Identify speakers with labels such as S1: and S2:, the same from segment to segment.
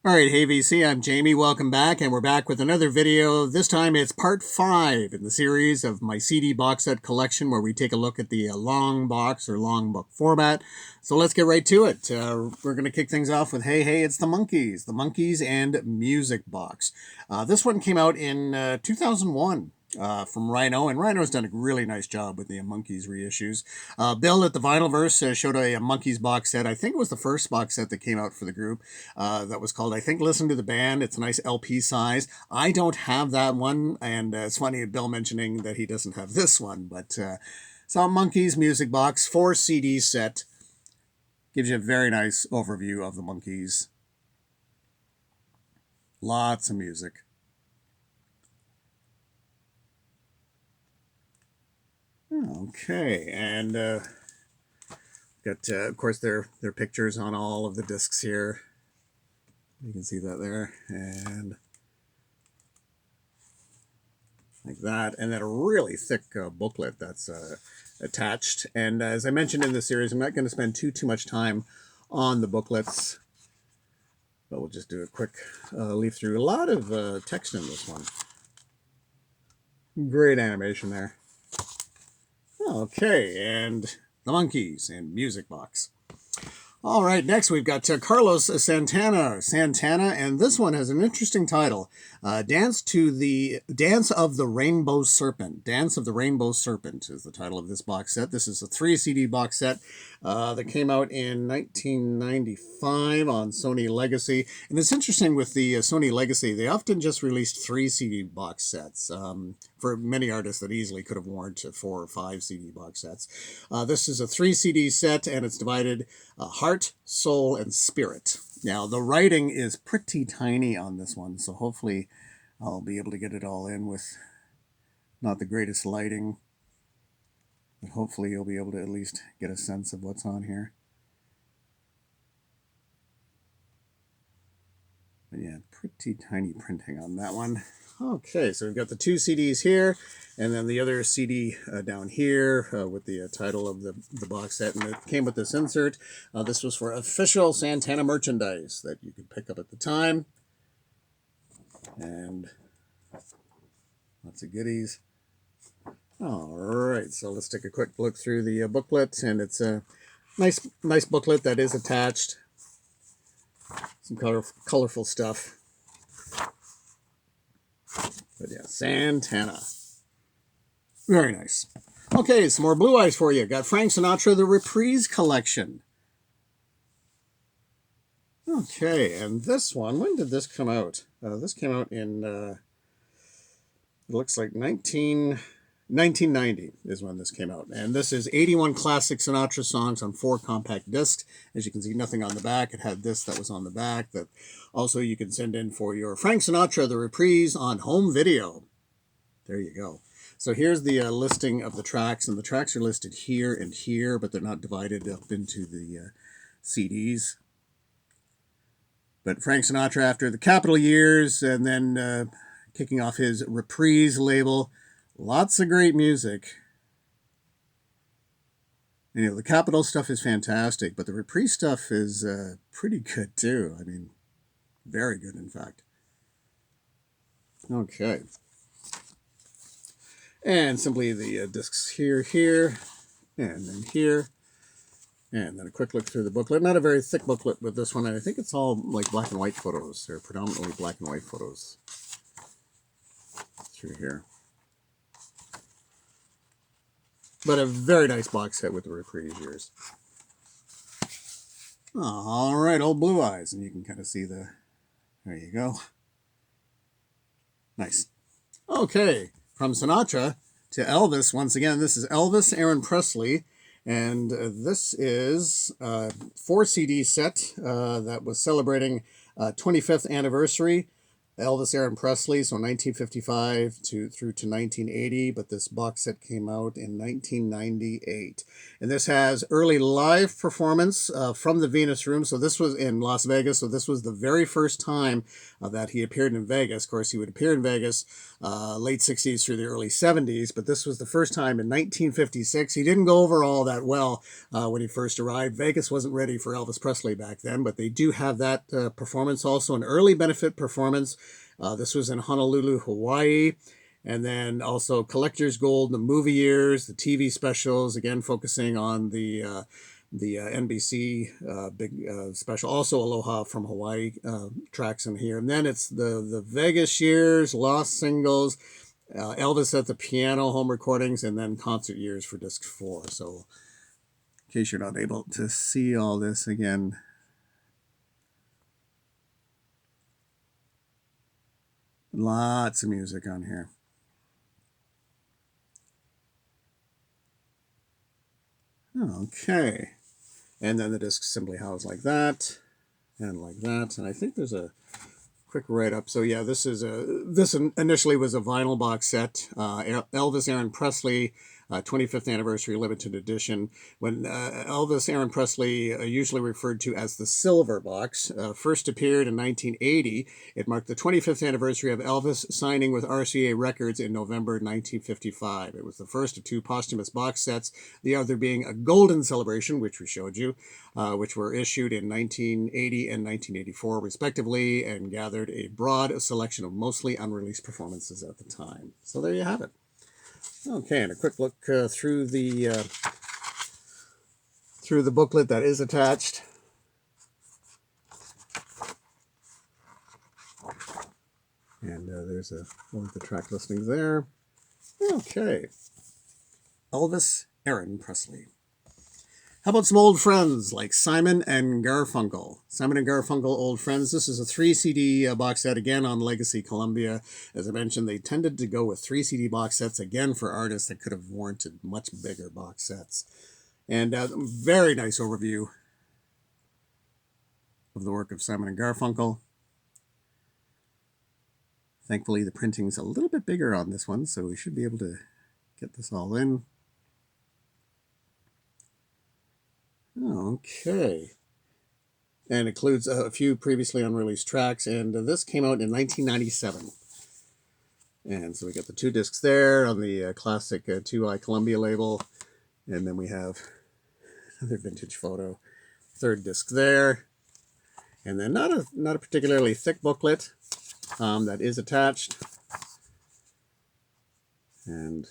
S1: All right, hey VC, I'm Jamie. Welcome back, and we're back with another video. This time it's part 5 in the series of my CD box set collection, where we take a look at the long box or long book format. So let's get right to it. We're going to kick things off with Hey, it's the Monkees and Music Box. This one came out in 2001. From Rhino, and Rhino's done a really nice job with the Monkees reissues. Bill at the Vinylverse showed a Monkees box set. I think it was the first box set that came out for the group. That was called, I think, Listen to the Band. It's a nice LP size. I don't have that one, and it's funny Bill mentioning that he doesn't have this one, but so Monkees Music Box, 4 CD set. Gives you a very nice overview of the Monkees. Lots of music. Okay, and got, of course, their pictures on all of the discs here. You can see that there, and like that, and then a really thick booklet that's attached. And as I mentioned in the series, I'm not going to spend too much time on the booklets, but we'll just do a quick leaf through. A lot of text in this one. Great animation there. Okay, and the Monkees and Music Box. All right, next we've got Carlos Santana, and this one has an interesting title. Dance of the Rainbow Serpent. Dance of the Rainbow Serpent is the title of this box set. This is a 3 CD box set that came out in 1995 on Sony Legacy. And it's interesting with the Sony Legacy, they often just released 3 CD box sets for many artists that easily could have warranted 4 or 5 CD box sets. This is a 3 CD set, and it's divided heart, soul, and spirit. Now, the writing is pretty tiny on this one, so hopefully I'll be able to get it all in with not the greatest lighting, but hopefully you'll be able to at least get a sense of what's on here. But yeah, pretty tiny printing on that one. Okay, so we've got the 2 CDs here, and then the other CD down here with the title of the box set, and it came with this insert. This was for official Santana merchandise that you could pick up at the time, and lots of goodies. All right, so let's take a quick look through the booklet, and it's a nice booklet that is attached. Some colorful stuff. But yeah, Santana. Very nice. Okay, some more Blue Eyes for you. Got Frank Sinatra, the Reprise Collection. Okay, and this one, when did this come out? This came out in, it looks like 1990 is when this came out. And this is 81 classic Sinatra songs on 4 compact discs. As you can see, nothing on the back. It had this that was on the back that also you can send in for your Frank Sinatra, the Reprise on home video. There you go. So here's the listing of the tracks, and the tracks are listed here and here, but they're not divided up into the CDs. But Frank Sinatra after the Capitol years, and then kicking off his Reprise label. Lots of great music. You know, the Capitol stuff is fantastic, but the Reprise stuff is pretty good too. I mean, very good, in fact. Okay. And simply the discs here, and then here. And then a quick look through the booklet. Not a very thick booklet with this one. I think it's all like black and white photos. They're predominantly black and white photos through here. But a very nice box set with the Reprise years. All right, old Blue Eyes. And you can kind of see the... There you go. Nice. Okay, from Sinatra to Elvis. Once again, this is Elvis Aaron Presley. And this is a 4 CD set that was celebrating 25th anniversary. Elvis Aaron Presley, so 1955 through to 1980, but this box set came out in 1998. And this has early live performance from the Venus Room. So this was in Las Vegas. So this was the very first time that he appeared in Vegas. Of course, he would appear in Vegas late 60s through the early 70s, but this was the first time in 1956. He didn't go over all that well when he first arrived. Vegas wasn't ready for Elvis Presley back then, but they do have that performance, also an early benefit performance. This was in Honolulu, Hawaii. And then also Collector's Gold, the movie years, the TV specials, again focusing on the NBC big special. Also Aloha from Hawaii tracks in here. And then it's the Vegas years, lost singles, Elvis at the piano, home recordings, and then concert years for disc 4. So in case you're not able to see all this again, lots of music on here. Okay. And then the discs simply housed like that and like that. And I think there's a quick write-up. So yeah, this initially was a vinyl box set. Elvis Aaron Presley 25th anniversary limited edition. When Elvis Aaron Presley, usually referred to as the Silver Box, first appeared in 1980. It marked the 25th anniversary of Elvis signing with RCA Records in November 1955. It was the first of 2 posthumous box sets, the other being a Golden Celebration, which we showed you, which were issued in 1980 and 1984 respectively, and gathered a broad selection of mostly unreleased performances at the time. So there you have it. Okay, and a quick look through the booklet that is attached. And there's one of the track listings there. Okay, Elvis Aaron Presley. How about some old friends like Simon and Garfunkel? Simon and Garfunkel, Old Friends. This is a 3 CD box set, again on Legacy Columbia. As I mentioned, they tended to go with 3 CD box sets, again for artists that could have warranted much bigger box sets. And very nice overview of the work of Simon and Garfunkel. Thankfully, the printing's a little bit bigger on this one, so we should be able to get this all in. Okay. And includes a few previously unreleased tracks, and this came out in 1997. And so we got the 2 discs there on the classic 2i Columbia label, and then we have another vintage photo, 3rd disc there, and then not a particularly thick booklet that is attached, and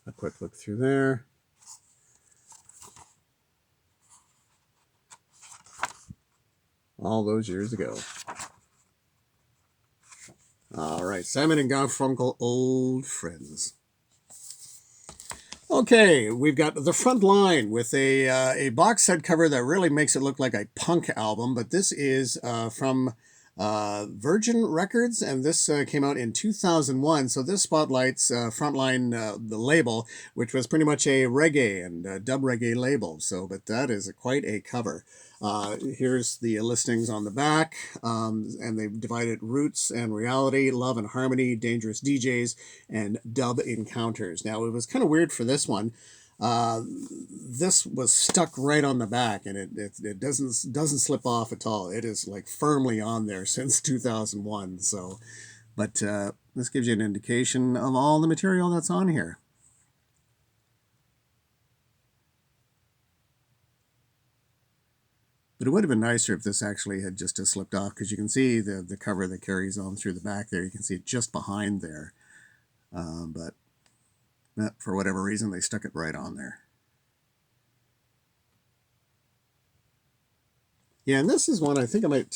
S1: a quick look through there. All those years ago. All right, Simon and Garfunkel, Old Friends. Okay, we've got The Front Line with a box set cover that really makes it look like a punk album, but this is from Virgin Records, and this came out in 2001. So this spotlights Frontline, the label, which was pretty much a reggae and dub reggae label. So, but that is quite a cover. Here's the listings on the back, and they've divided Roots and Reality, Love and Harmony, Dangerous DJs, and Dub Encounters. Now, it was kind of weird for this one. This was stuck right on the back, and it doesn't slip off at all. It is like firmly on there since 2001. So, but this gives you an indication of all the material that's on here. But it would have been nicer if this actually had just slipped off, because you can see the cover that carries on through the back there. You can see it just behind there. But for whatever reason, they stuck it right on there. Yeah, and this is one I think I might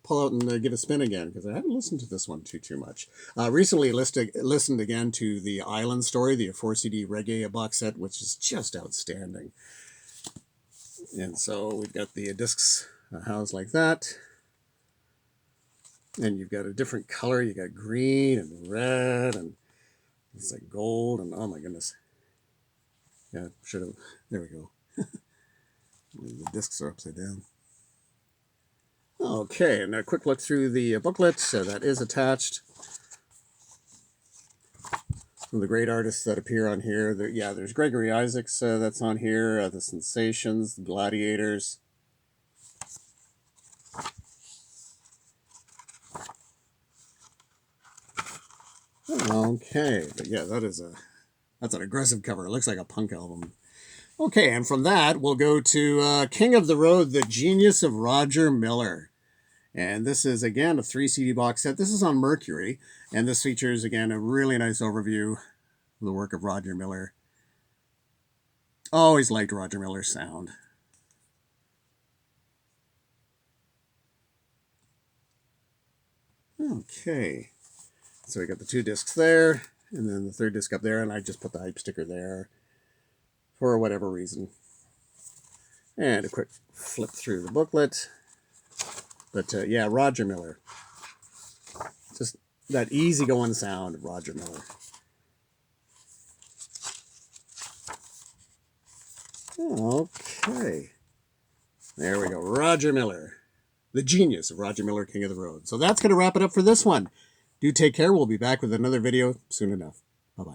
S1: pull out and give a spin again, because I haven't listened to this one too much. Recently listened again to the Island Story, the 4-CD reggae box set, which is just outstanding. And so we've got the discs housed like that. And you've got a different color. You got green and red, and it's like gold, and oh my goodness. Yeah, should have. There we go. The discs are upside down. Okay, and a quick look through the booklet that is attached. Some of the great artists that appear on here. There's Gregory Isaacs that's on here, the Sensations, the Gladiators. Okay, but yeah, that's an aggressive cover. It looks like a punk album. Okay, and from that, we'll go to King of the Road, The Genius of Roger Miller. And this is, again, a 3 CD box set. This is on Mercury, and this features, again, a really nice overview of the work of Roger Miller. Always liked Roger Miller's sound. Okay, so we got the 2 discs there, and then the 3rd disc up there, and I just put the hype sticker there for whatever reason. And a quick flip through the booklet. But yeah, Roger Miller. Just that easygoing sound of Roger Miller. Okay. There we go. Roger Miller. The genius of Roger Miller, King of the Road. So that's going to wrap it up for this one. Do take care. We'll be back with another video soon enough. Bye-bye.